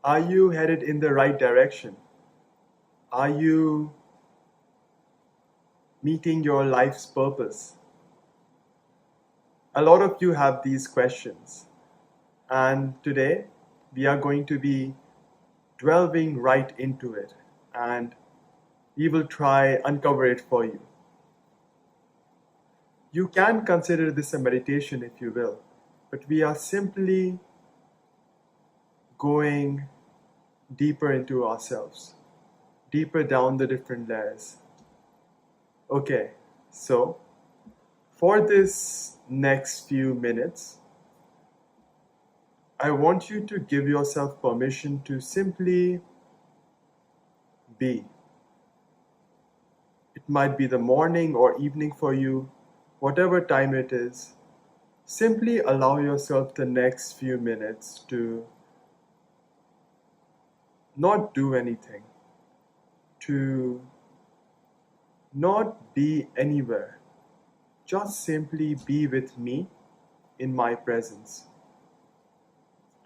Are you headed in the right direction? Are you meeting your life's purpose? A lot of you have these questions, and today we are going to be delving right into it, and we will try uncover it for you. You can consider this a meditation if you will, but we are simply going deeper into ourselves, deeper down the different layers. Okay, so for this next few minutes, I want you to give yourself permission to simply be. It might be the morning or evening for you, whatever time it is. Simply allow yourself the next few minutes to not do anything, to not be anywhere. Just simply be with me in my presence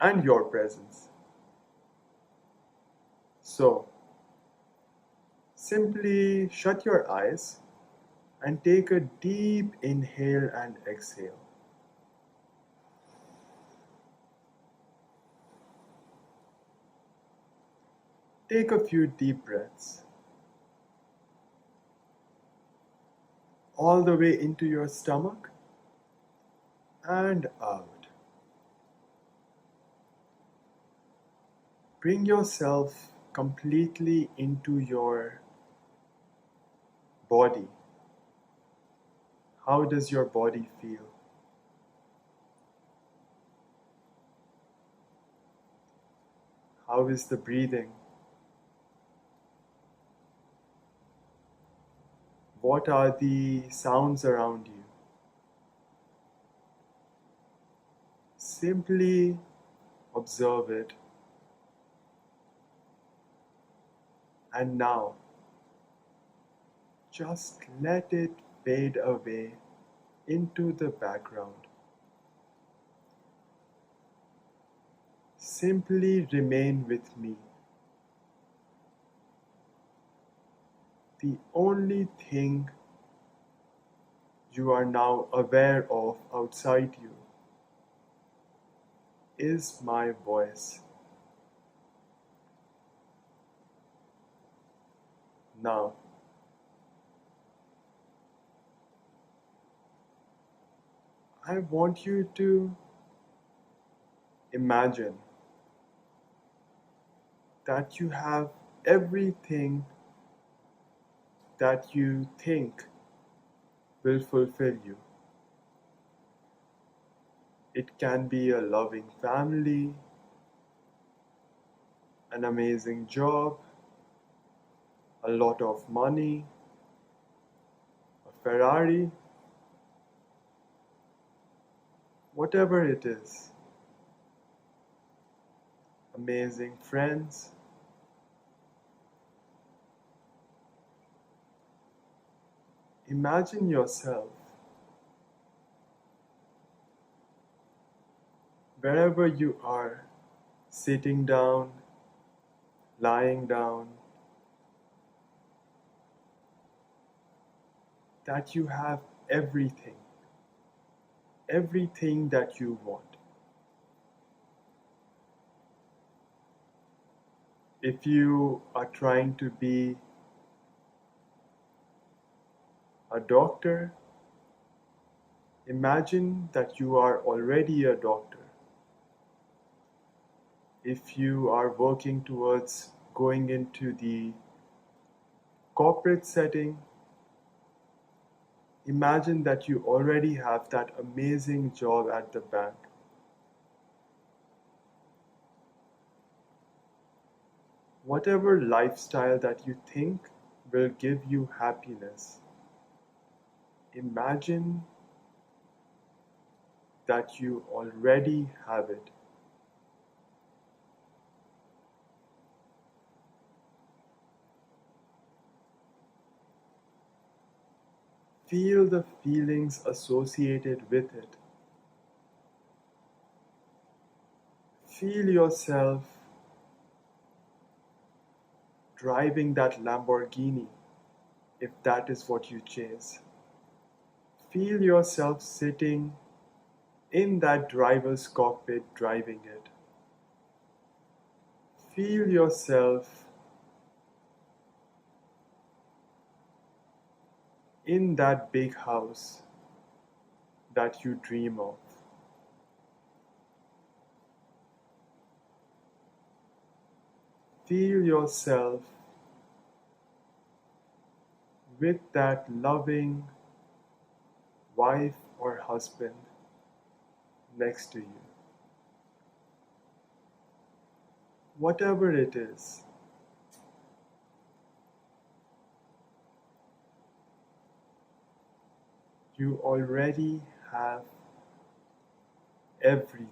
and your presence. So, simply shut your eyes and take a deep inhale and exhale. Take a few deep breaths all the way into your stomach and out. Bring yourself completely into your body. How does your body feel? How is the breathing? What are the sounds around you? Simply observe it. And now, just let it fade away into the background. Simply remain with me. The only thing you are now aware of outside you is my voice. Now, I want you to imagine that you have everything that you think will fulfill you. It can be a loving family, an amazing job, a lot of money, a Ferrari, whatever it is. Amazing friends. Imagine yourself wherever you are, sitting down, lying down, that you have everything, everything that you want. If you are trying to be a doctor, imagine that you are already a doctor. If you are working towards going into the corporate setting, imagine that you already have that amazing job at the bank. Whatever lifestyle that you think will give you happiness, imagine that you already have it. Feel the feelings associated with it. Feel yourself driving that Lamborghini if that is what you chase. Feel yourself sitting in that driver's cockpit driving it. Feel yourself in that big house that you dream of. Feel yourself with that loving wife or husband next to you. Whatever it is, you already have everything.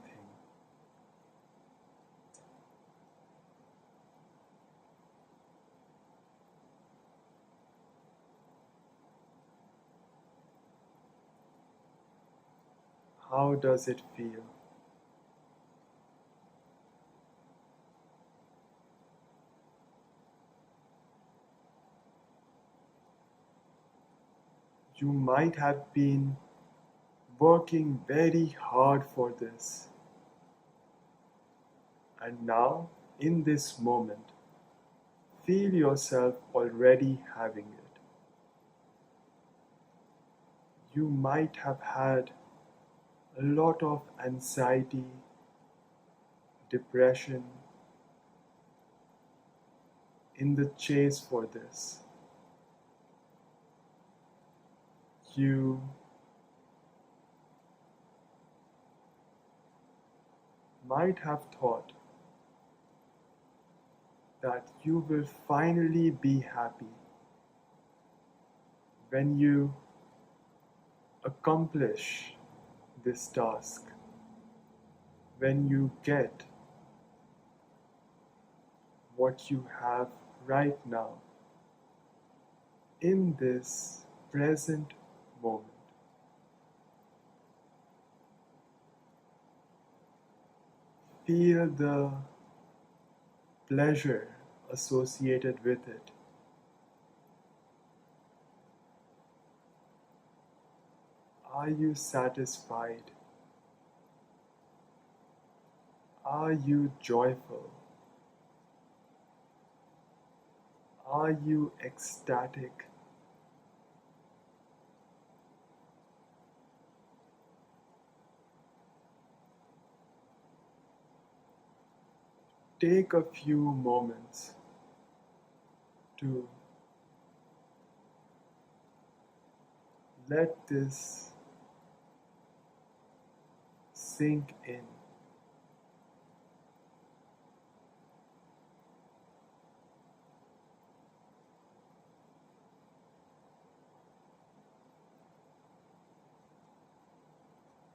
How does it feel? You might have been working very hard for this, and now, in this moment, feel yourself already having it. You might have had a lot of anxiety, depression in the chase for this. You might have thought that you will finally be happy when you accomplish this task, when you get what you have right now in this present moment. Feel the pleasure associated with it. Are you satisfied? Are you joyful? Are you ecstatic? Take a few moments to let this sink in.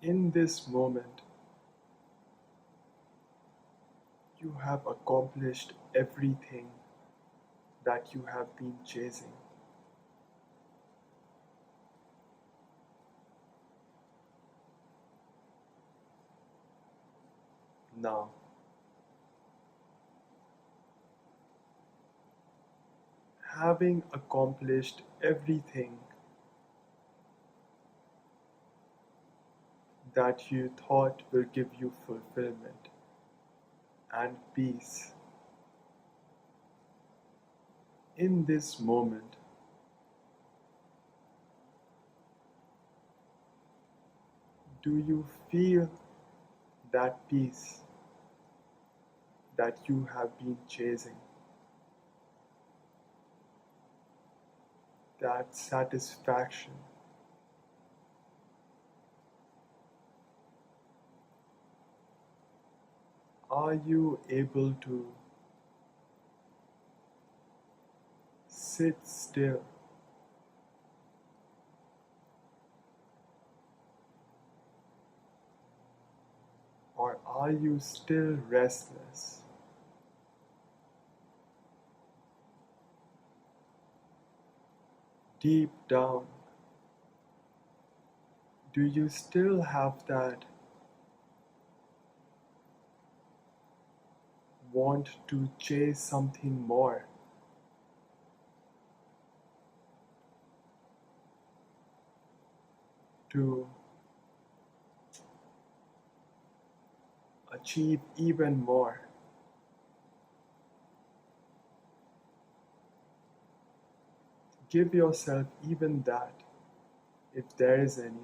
In this moment, you have accomplished everything that you have been chasing. Now, having accomplished everything that you thought will give you fulfillment and peace, in this moment, do you feel that peace that you have been chasing? That satisfaction? Are you able to sit still? Or are you still restless? Deep down, do you still have that want to chase something more? to achieve even more. Give yourself even that, if there is anything.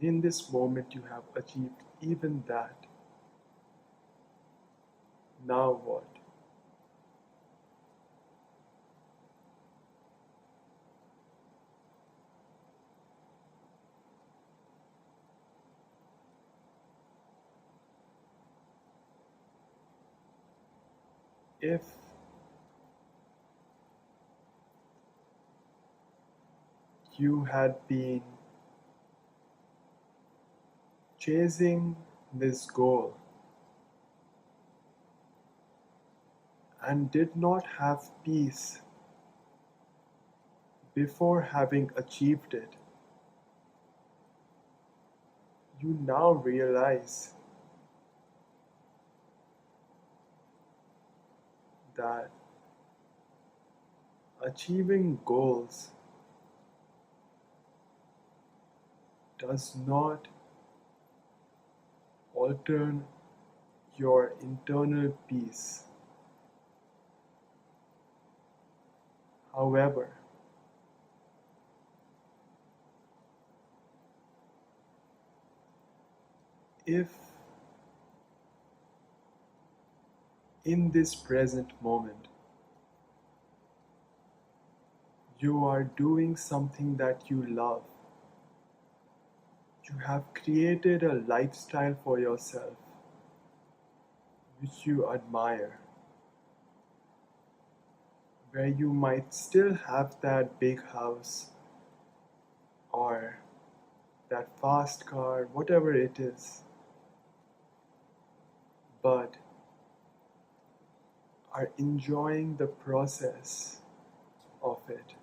In this moment, you have achieved even that. Now what? If you had been chasing this goal and did not have peace before having achieved it, you now realize that achieving goals does not alter your internal peace. However, if in this present moment you are doing something that you love, you have created a lifestyle for yourself which you admire, where you might still have that big house or that fast car, whatever it is, but are enjoying the process of it.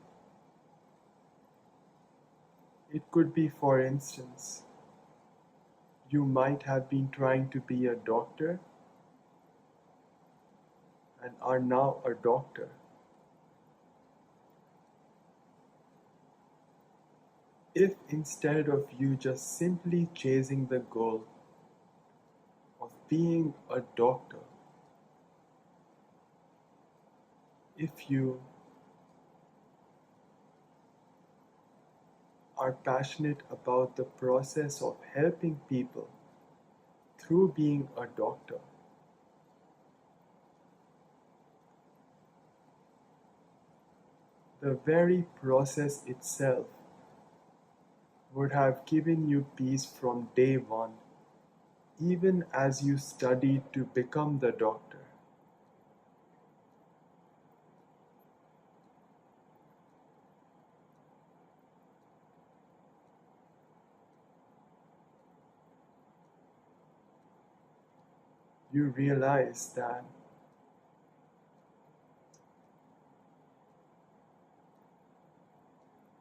It could be, for instance, you might have been trying to be a doctor and are now a doctor. If instead of you just simply chasing the goal of being a doctor, if you are passionate about the process of helping people through being a doctor, the very process itself would have given you peace from day one, even as you studied to become the doctor. You realize that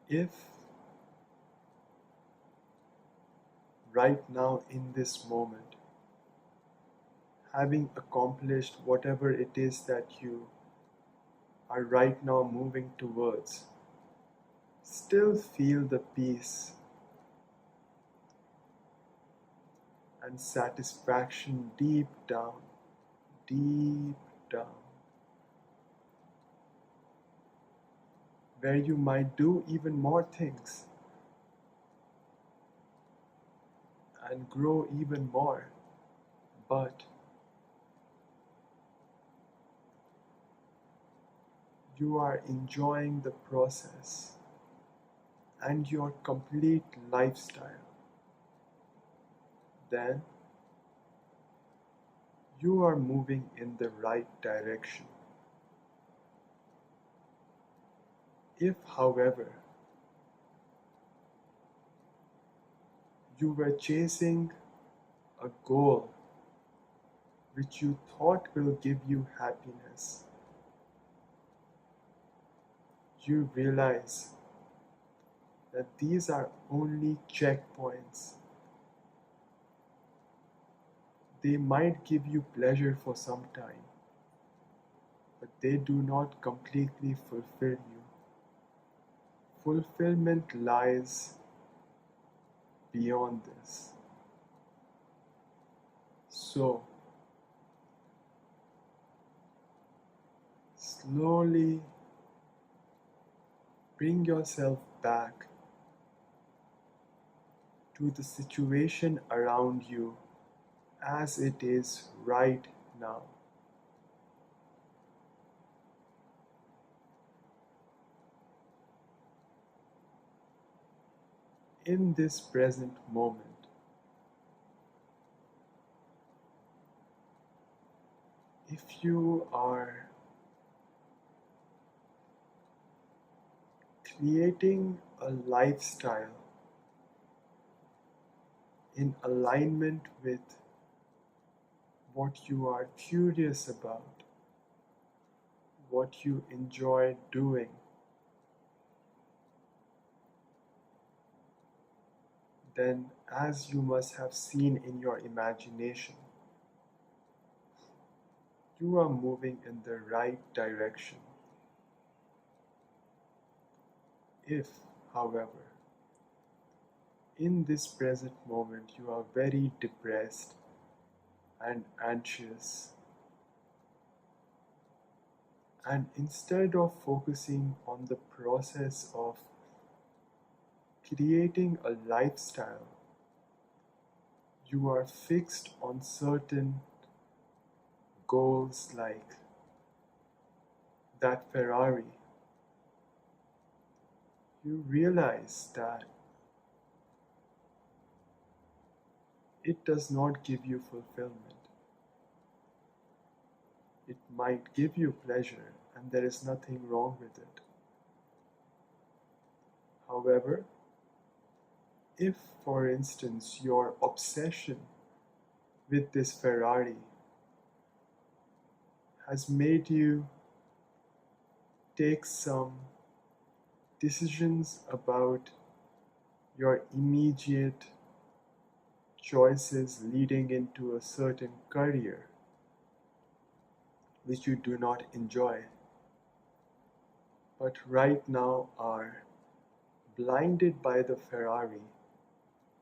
if right now in this moment, having accomplished whatever it is that you are right now moving towards, still feel the peace and satisfaction deep down, where you might do even more things and grow even more, but you are enjoying the process and your complete lifestyle, then you are moving in the right direction. If, however, you were chasing a goal which you thought will give you happiness, you realize that these are only checkpoints. They might give you pleasure for some time, but they do not completely fulfill you. fulfillment lies beyond this. So, slowly bring yourself back to the situation around you as it is right now. In this present moment, if you are creating a lifestyle in alignment with what you are curious about, what you enjoy doing, then as you must have seen in your imagination, you are moving in the right direction. If, however, in this present moment you are very depressed and anxious, and instead of focusing on the process of creating a lifestyle, you are fixed on certain goals like that Ferrari, you realize that it does not give you fulfillment. It might give you pleasure, and there is nothing wrong with it. However, if, for instance, your obsession with this Ferrari has made you take some decisions about your immediate choices leading into a certain career which you do not enjoy, but right now are blinded by the Ferrari,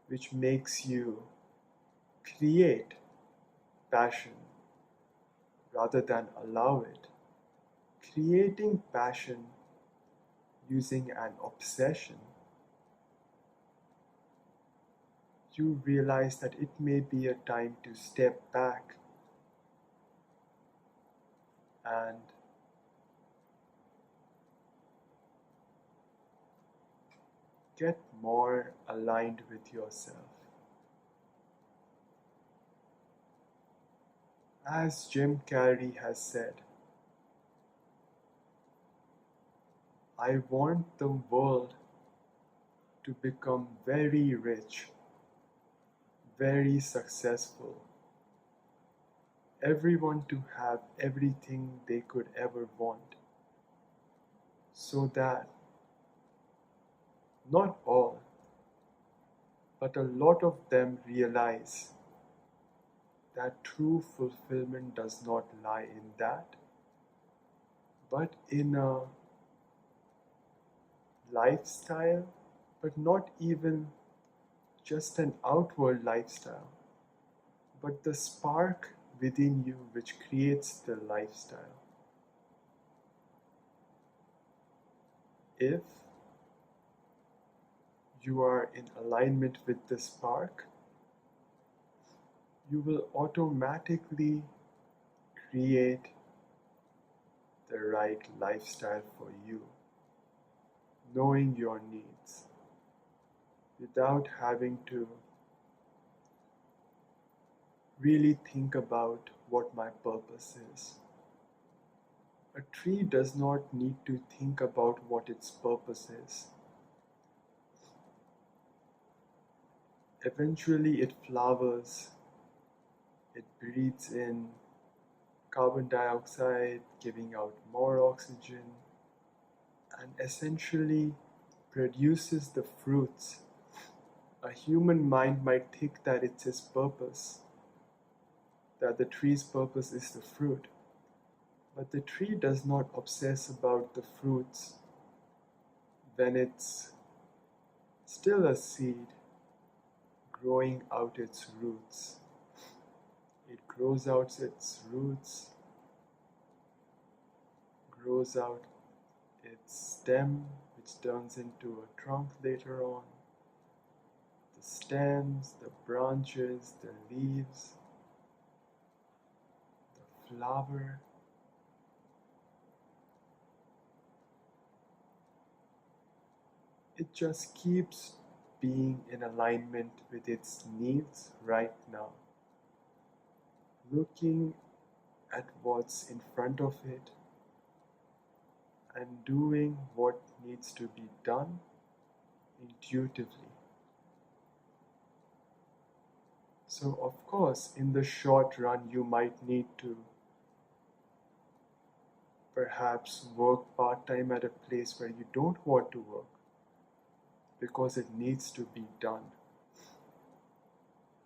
which makes you create passion rather than allow it. Creating passion using an obsession, you realize that it may be a time to step back and get more aligned with yourself. As Jim Carrey has said, I want the world to become very rich, very successful, everyone to have everything they could ever want, so that not all, but a lot of them realize that true fulfillment does not lie in that, but in a lifestyle, but not even just an outward lifestyle, but the spark within you which creates the lifestyle. If you are in alignment with the spark, you will automatically create the right lifestyle for you, knowing your needs, without having to really think about what my purpose is. A tree does not need to think about what its purpose is. Eventually, it flowers, it breathes in carbon dioxide, giving out more oxygen, and essentially produces the fruits. A human mind might think that it's his purpose, that the tree's purpose is the fruit. But the tree does not obsess about the fruits when it's still a seed growing out its roots. It grows out its roots, grows out its stem, which turns into a trunk later on. The stems, the branches, the leaves, the flower. It just keeps being in alignment with its needs right now, looking at what's in front of it and doing what needs to be done intuitively. So, of course, in the short run, you might need to perhaps work part time at a place where you don't want to work because it needs to be done.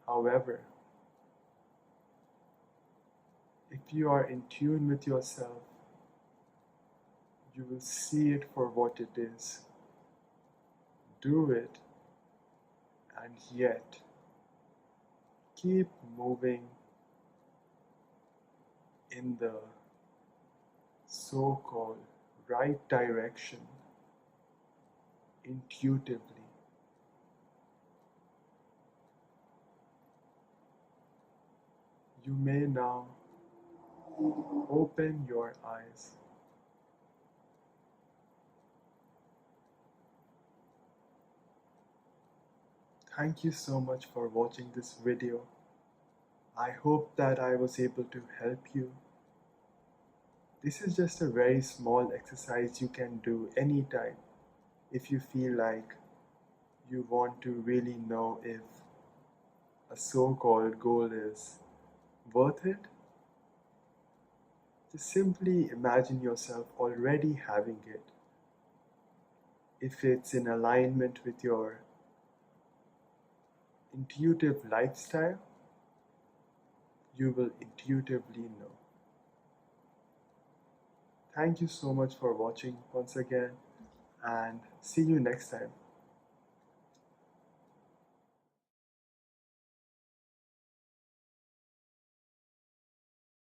However, if you are in tune with yourself, you will see it for what it is. Do it, and yet keep moving in the so-called right direction intuitively. You may now open your eyes. Thank you so much for watching this video. I hope that I was able to help you. This is just a very small exercise you can do anytime if you feel like you want to really know if a so-called goal is worth it. Just simply imagine yourself already having it. If it's in alignment with your intuitive lifestyle, you will intuitively know. Thank you so much for watching once again, and see you next time.